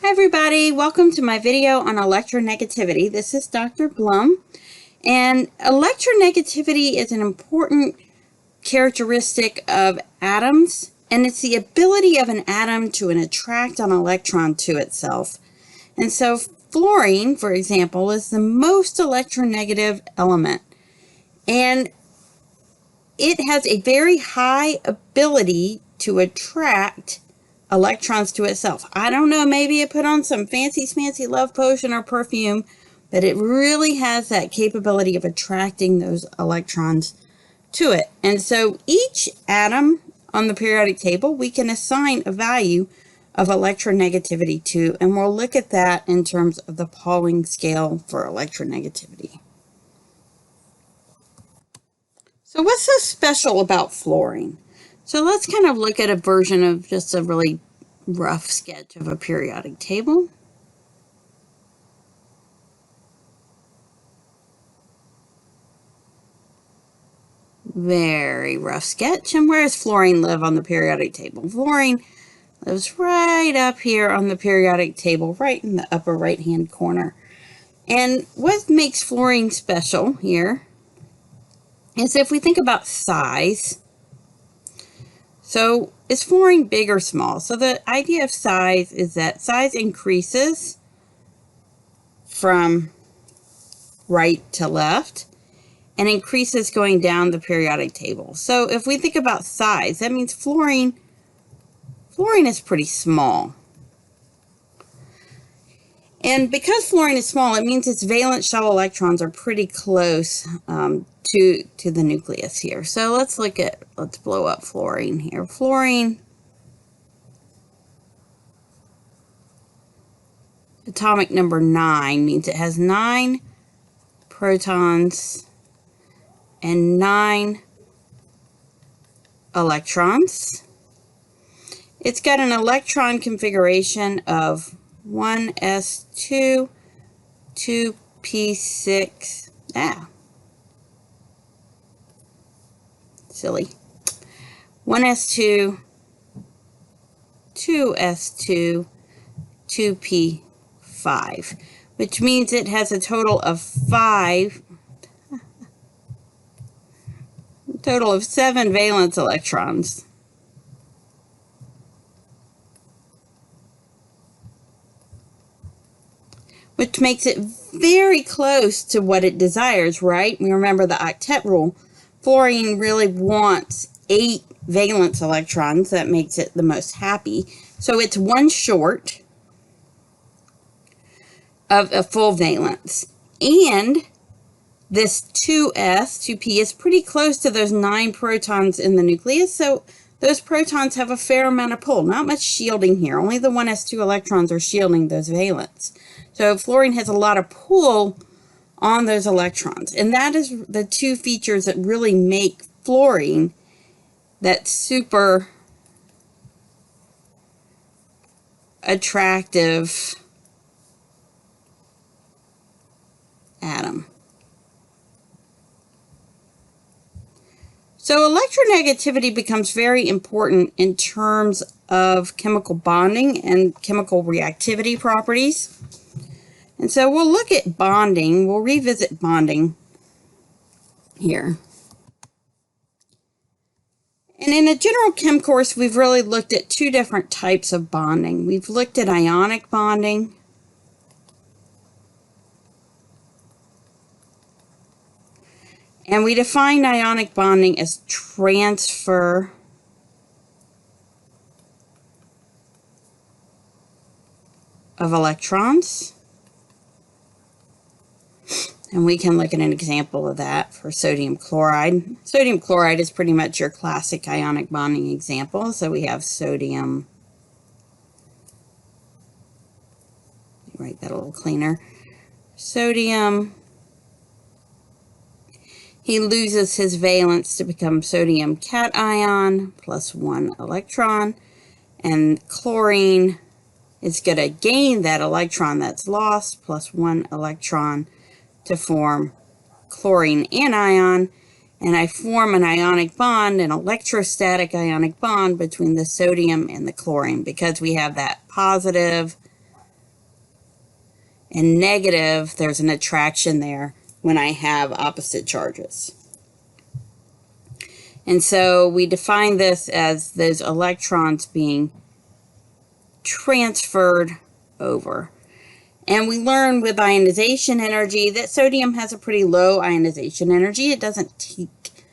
Hi everybody, welcome to my video on electronegativity. This is Dr. Blum, and electronegativity is an important characteristic of atoms, and it's the ability of an atom to attract an electron to itself. And so fluorine, for example, is the most electronegative element, and it has a very high ability to attract electrons to itself. I don't know, maybe it put on some fancy love potion or perfume, but it really has that capability of attracting those electrons to it. And so each atom on the periodic table, we can assign a value of electronegativity to, and we'll look at that in terms of the Pauling scale for electronegativity. So what's so special about fluorine? So let's kind of look at a version of just a really rough sketch of a periodic table. Very rough sketch. And where does fluorine live on the periodic table? Fluorine lives right up here on the periodic table, right in the upper right-hand corner. And what makes fluorine special here is if we think about size. So is fluorine big or small? So the idea of size is that size increases from right to left and increases going down the periodic table. So if we think about size, that means fluorine is pretty small. And because fluorine is small, it means its valence shell electrons are pretty close to the nucleus here. So let's blow up fluorine here. Fluorine, atomic number 9 means it has 9 protons and 9 electrons. It's got an electron configuration of 1s2, 2p6, silly, 1s2, 2s2, 2p5, which means it has a total of 7 valence electrons. Which makes it very close to what it desires, right? We remember the octet rule. Fluorine really wants 8 valence electrons. That makes it the most happy. So it's one short of a full valence. And this 2p is pretty close to those 9 protons in the nucleus. So those protons have a fair amount of pull. Not much shielding here. Only the 1s2 electrons are shielding those valence. So fluorine has a lot of pull on those electrons. And that is the two features that really make fluorine that super attractive atom. So electronegativity becomes very important in terms of chemical bonding and chemical reactivity properties. And so we'll look at bonding. We'll revisit bonding here. And in a general chem course, we've really looked at 2 different types of bonding. We've looked at ionic bonding, and we defined ionic bonding as transfer of electrons. And we can look at an example of that for sodium chloride. Sodium chloride is pretty much your classic ionic bonding example. So we have sodium. Write that a little cleaner. Sodium. He loses his valence to become sodium cation plus 1 electron. And chlorine is going to gain that electron that's lost plus 1 electron to form chlorine anion, and I form an ionic bond, an electrostatic ionic bond between the sodium and the chlorine because we have that positive and negative, there's an attraction there when I have opposite charges. And so we define this as those electrons being transferred over. And we learn with ionization energy that sodium has a pretty low ionization energy. It doesn't take,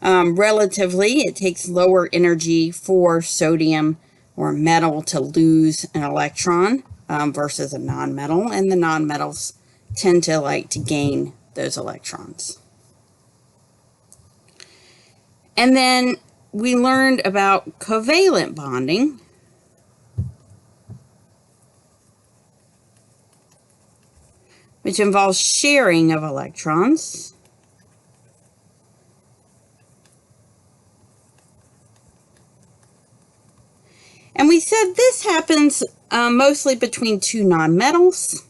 relatively, it takes lower energy for sodium or metal to lose an electron versus a nonmetal. And the nonmetals tend to like to gain those electrons. And then we learned about covalent bonding. Which involves sharing of electrons. And we said this happens mostly between two nonmetals,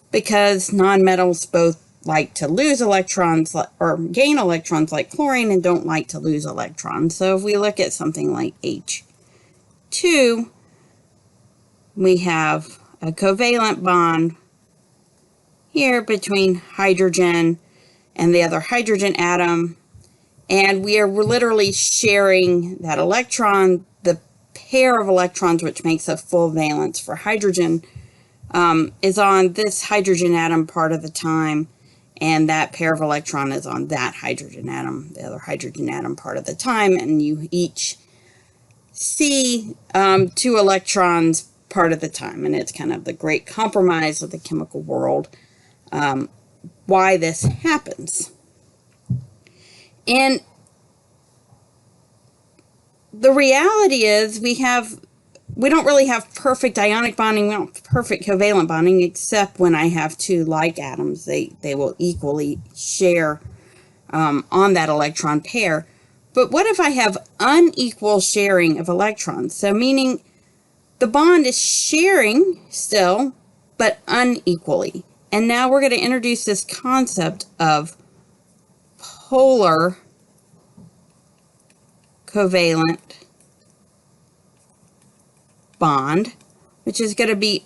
because nonmetals both like to lose electrons or gain electrons like chlorine and don't like to lose electrons. So if we look at something like H2, we have a covalent bond here between hydrogen and the other hydrogen atom, and we are literally sharing that electron. The pair of electrons, which makes a full valence for hydrogen, is on this hydrogen atom part of the time, and that pair of electron is on that hydrogen atom, the other hydrogen atom part of the time, and you each see 2 electrons part of the time, and it's kind of the great compromise of the chemical world. Why this happens. And the reality is we don't really have perfect ionic bonding, we don't have perfect covalent bonding, except when I have 2 like atoms, they will equally share on that electron pair. But what if I have unequal sharing of electrons? So meaning the bond is sharing still, but unequally. And now we're going to introduce this concept of polar covalent bond, which is going to be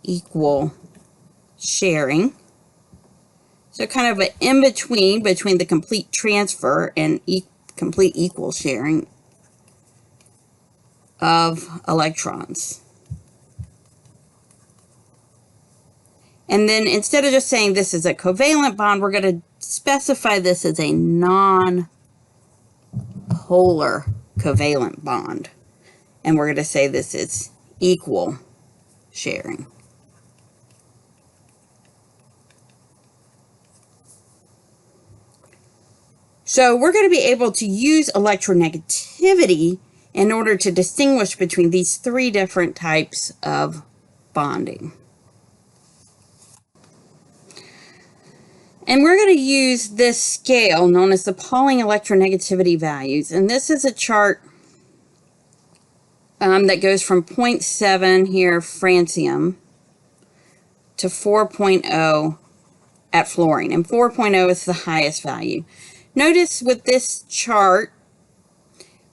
unequal sharing. So kind of an in-between between the complete transfer and complete equal sharing of electrons. And then instead of just saying this is a covalent bond, we're going to specify this as a non-polar covalent bond. And we're going to say this is equal sharing. So we're going to be able to use electronegativity in order to distinguish between these 3 different types of bonding. And we're going to use this scale known as the Pauling electronegativity values. And this is a chart that goes from 0.7 here, francium, to 4.0 at fluorine. And 4.0 is the highest value. Notice with this chart,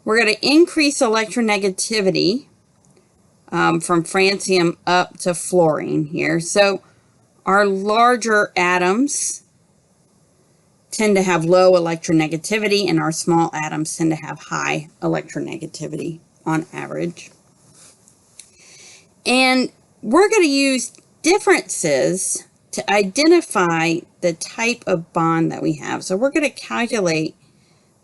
we're going to increase electronegativity from francium up to fluorine here. So our larger atoms tend to have low electronegativity, and our small atoms tend to have high electronegativity on average. And we're going to use differences to identify the type of bond that we have. So we're going to calculate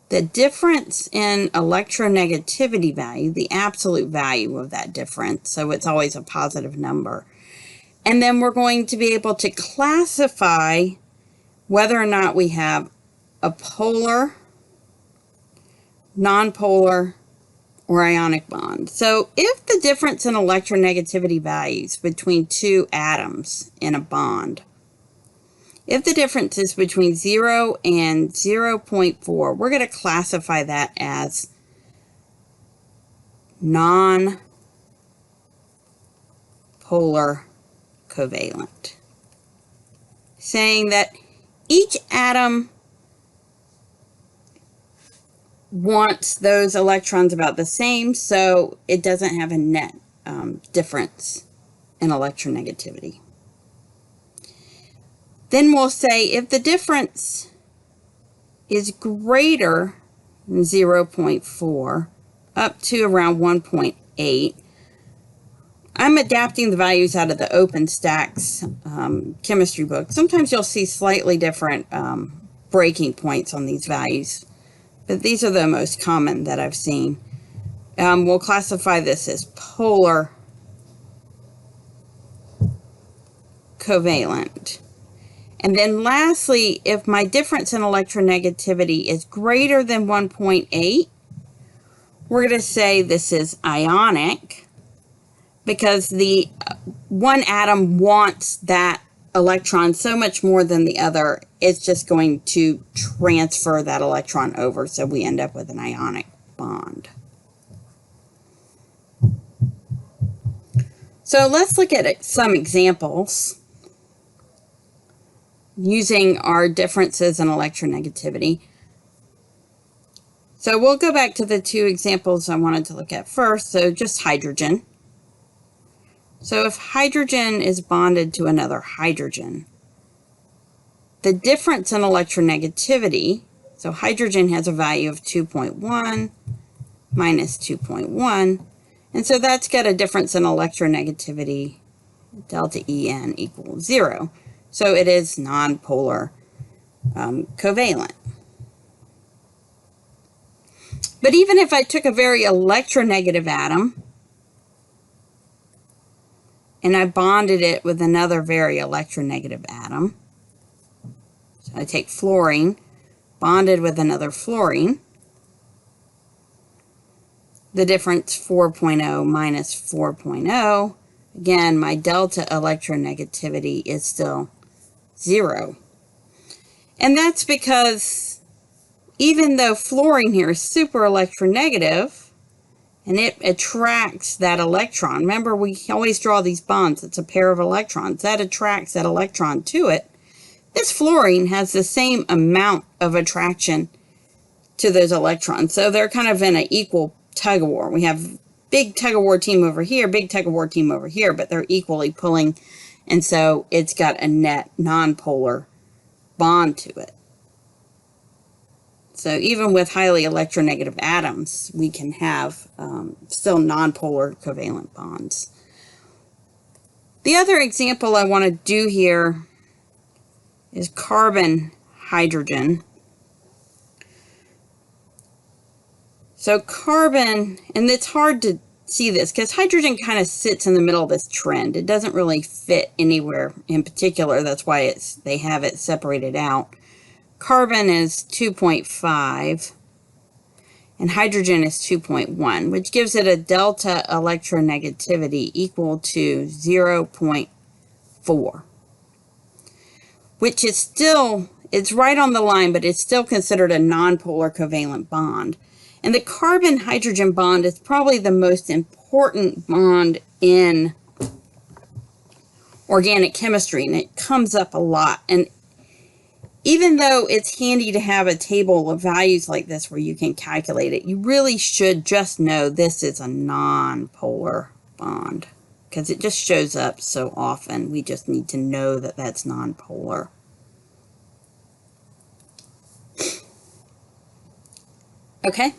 the difference in electronegativity value, the absolute value of that difference. So it's always a positive number. And then we're going to be able to classify whether or not we have a polar, nonpolar, or ionic bond. So if the difference in electronegativity values between 2 atoms in a bond, if the difference is between 0 and 0.4, we're going to classify that as non-polar covalent, saying that each atom wants those electrons about the same, so it doesn't have a net difference in electronegativity. Then we'll say if the difference is greater than 0.4 up to around 1.8, I'm adapting the values out of the OpenStax chemistry book. Sometimes you'll see slightly different breaking points on these values, but these are the most common that I've seen. We'll classify this as polar covalent. And then lastly, if my difference in electronegativity is greater than 1.8, we're going to say this is ionic, because the one atom wants that electron so much more than the other, it's just going to transfer that electron over, so we end up with an ionic bond. So let's look at some examples using our differences in electronegativity. So we'll go back to the two examples I wanted to look at first. So just hydrogen. So if hydrogen is bonded to another hydrogen, the difference in electronegativity, so hydrogen has a value of 2.1 minus 2.1, and so that's got a difference in electronegativity, delta En equals 0. So it is nonpolar covalent. But even if I took a very electronegative atom and I bonded it with another very electronegative atom, so I take fluorine, bonded with another fluorine, the difference 4.0 minus 4.0, again, my delta electronegativity is still 0. And that's because even though fluorine here is super electronegative and it attracts that electron, remember we always draw these bonds, it's a pair of electrons, that attracts that electron to it, this fluorine has the same amount of attraction to those electrons. So they're kind of in an equal tug of war. We have big tug of war team over here, big tug of war team over here, but they're equally pulling, and so it's got a net nonpolar bond to it. So even with highly electronegative atoms, we can have still nonpolar covalent bonds. The other example I want to do here is carbon hydrogen. So carbon, and it's hard to see this because hydrogen kind of sits in the middle of this trend. It doesn't really fit anywhere in particular. That's why they have it separated out. Carbon is 2.5 and hydrogen is 2.1, which gives it a delta electronegativity equal to 0.4, which is still, it's right on the line, but it's still considered a nonpolar covalent bond. And the carbon-hydrogen bond is probably the most important bond in organic chemistry, and it comes up a lot. And even though it's handy to have a table of values like this where you can calculate it, you really should just know this is a non-polar bond because it just shows up so often. We just need to know that that's non-polar. Okay.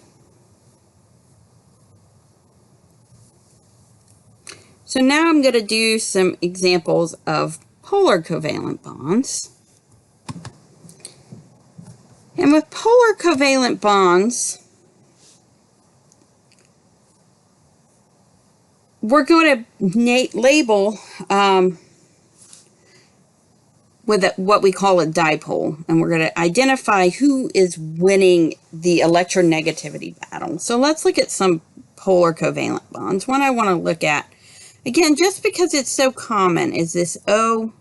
So now I'm going to do some examples of polar covalent bonds. And with polar covalent bonds, we're going to label with what we call a dipole, and we're going to identify who is winning the electronegativity battle. So let's look at some polar covalent bonds. One I want to look at, again, just because it's so common, is this OH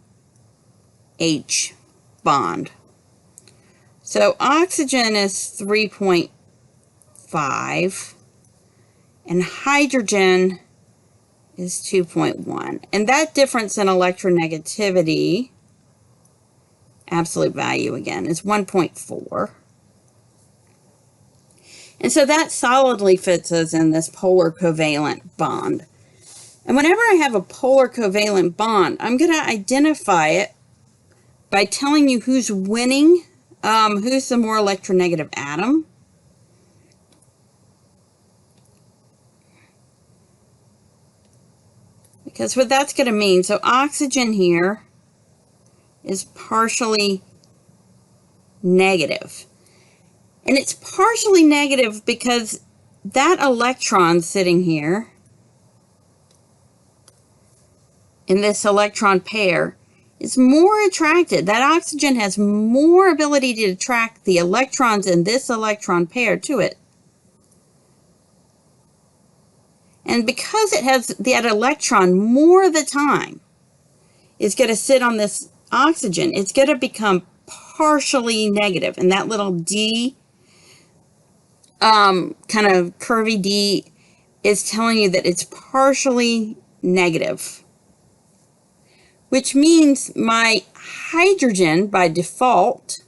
bond. So oxygen is 3.5 and hydrogen is 2.1. And that difference in electronegativity, absolute value again, is 1.4. And so that solidly fits us in this polar covalent bond. And whenever I have a polar covalent bond, I'm going to identify it by telling you who's winning, who's the more electronegative atom. Because what that's going to mean, so oxygen here is partially negative. And it's partially negative because that electron sitting here in this electron pair is more attracted. That oxygen has more ability to attract the electrons in this electron pair to it. And because it has that electron more of the time is going to sit on this oxygen, it's going to become partially negative. And that little D, kind of curvy D, is telling you that it's partially negative. Which means my hydrogen, by default,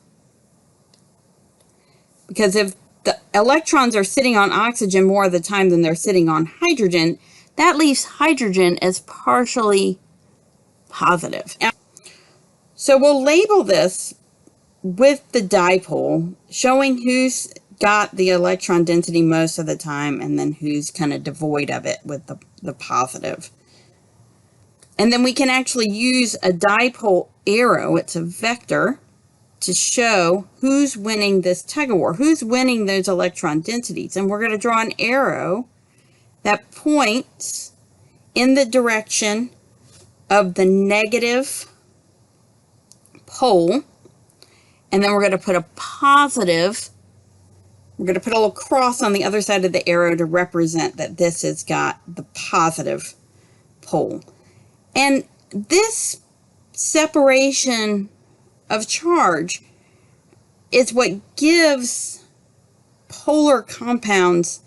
because if the electrons are sitting on oxygen more of the time than they're sitting on hydrogen, that leaves hydrogen as partially positive. So we'll label this with the dipole, showing who's got the electron density most of the time and then who's kind of devoid of it with the positive. And then we can actually use a dipole arrow, it's a vector, to show who's winning this tug of war, who's winning those electron densities. And we're going to draw an arrow that points in the direction of the negative pole. And then we're going to put a positive, we're going to put a little cross on the other side of the arrow to represent that this has got the positive pole. And this separation of charge is what gives polar compounds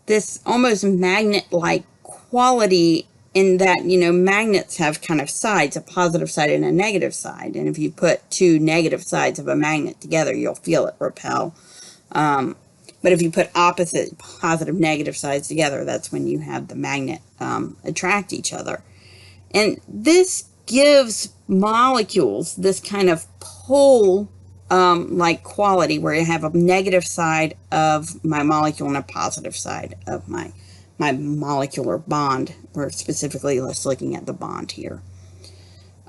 this almost magnet-like quality, in that, you know, magnets have kind of sides, a positive side and a negative side. And if you put two negative sides of a magnet together, you'll feel it repel. But if you put opposite positive, negative sides together, that's when you have the magnet attract each other. And this gives molecules this kind of pole like quality, where you have a negative side of my molecule and a positive side of my molecular bond. We're specifically just looking at the bond here.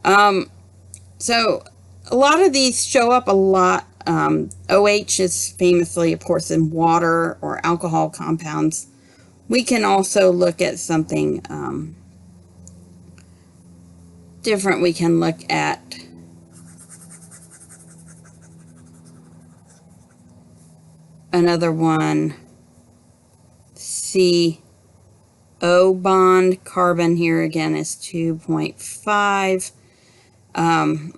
So a lot of these show up a lot. OH is famously, of course, in water or alcohol compounds. We can also look at something different. We can look at another one, CO bond. Carbon here again is 2.5.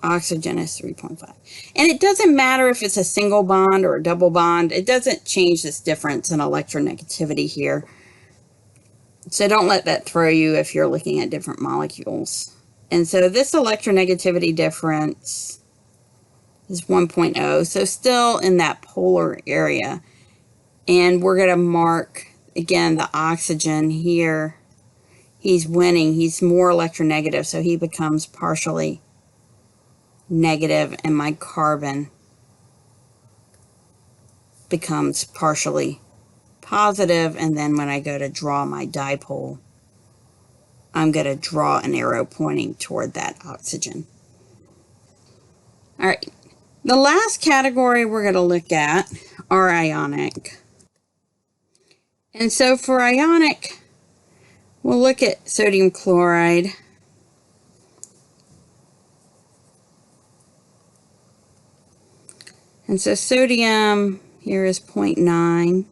Oxygen is 3.5. And it doesn't matter if it's a single bond or a double bond. It doesn't change this difference in electronegativity here. So don't let that throw you if you're looking at different molecules. And so this electronegativity difference is 1.0, so still in that polar area. And we're going to mark, again, the oxygen here. He's winning. He's more electronegative, so he becomes partially negative, and my carbon becomes partially positive. And then when I go to draw my dipole, I'm going to draw an arrow pointing toward that oxygen. All right, the last category we're going to look at are ionic. And so for ionic, we'll look at sodium chloride. And so sodium here is 0.9.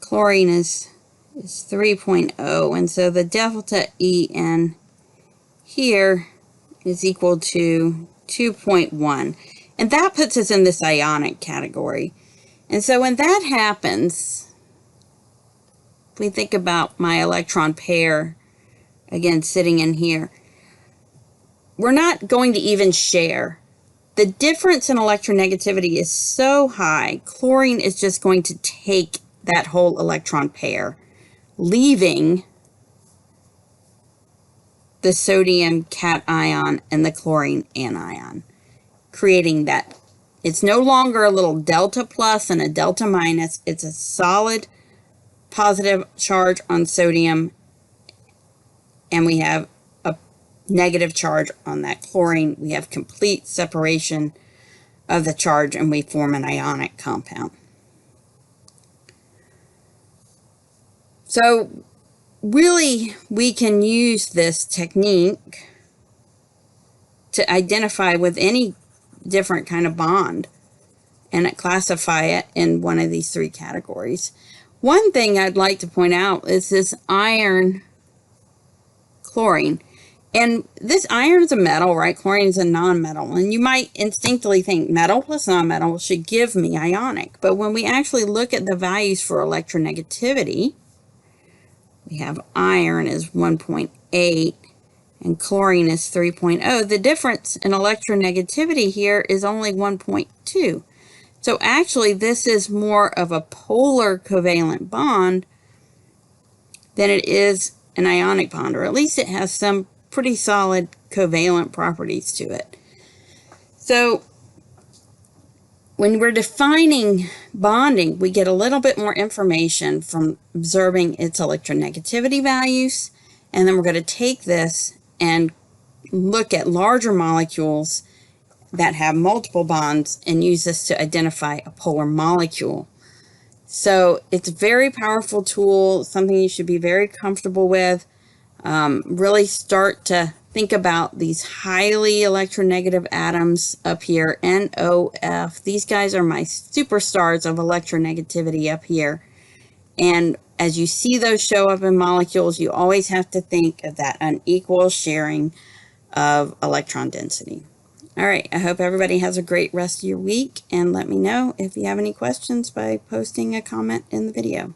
Chlorine is 3.0. And so the delta En here is equal to 2.1. And that puts us in this ionic category. And so when that happens, if we think about my electron pair, again, sitting in here, we're not going to even share. The difference in electronegativity is so high, chlorine is just going to take that whole electron pair, leaving the sodium cation and the chlorine anion, creating that. It's no longer a little delta plus and a delta minus. It's a solid positive charge on sodium, and we have a negative charge on that chlorine. We have complete separation of the charge, and we form an ionic compound. So really, we can use this technique to identify with any different kind of bond and classify it in one of these three categories. One thing I'd like to point out is this iron chlorine. And this iron is a metal, right? Chlorine is a non-metal. And you might instinctively think metal plus non-metal should give me ionic. But when we actually look at the values for electronegativity, we have iron is 1.8 and chlorine is 3.0. The difference in electronegativity here is only 1.2. So actually this is more of a polar covalent bond than it is an ionic bond, or at least it has some pretty solid covalent properties to it. So when we're defining bonding, we get a little bit more information from observing its electronegativity values, and then we're going to take this and look at larger molecules that have multiple bonds and use this to identify a polar molecule. So it's a very powerful tool, something you should be very comfortable with. Really start to think about these highly electronegative atoms up here, NOF. These guys are my superstars of electronegativity up here. And as you see those show up in molecules, you always have to think of that unequal sharing of electron density. All right, I hope everybody has a great rest of your week, and let me know if you have any questions by posting a comment in the video.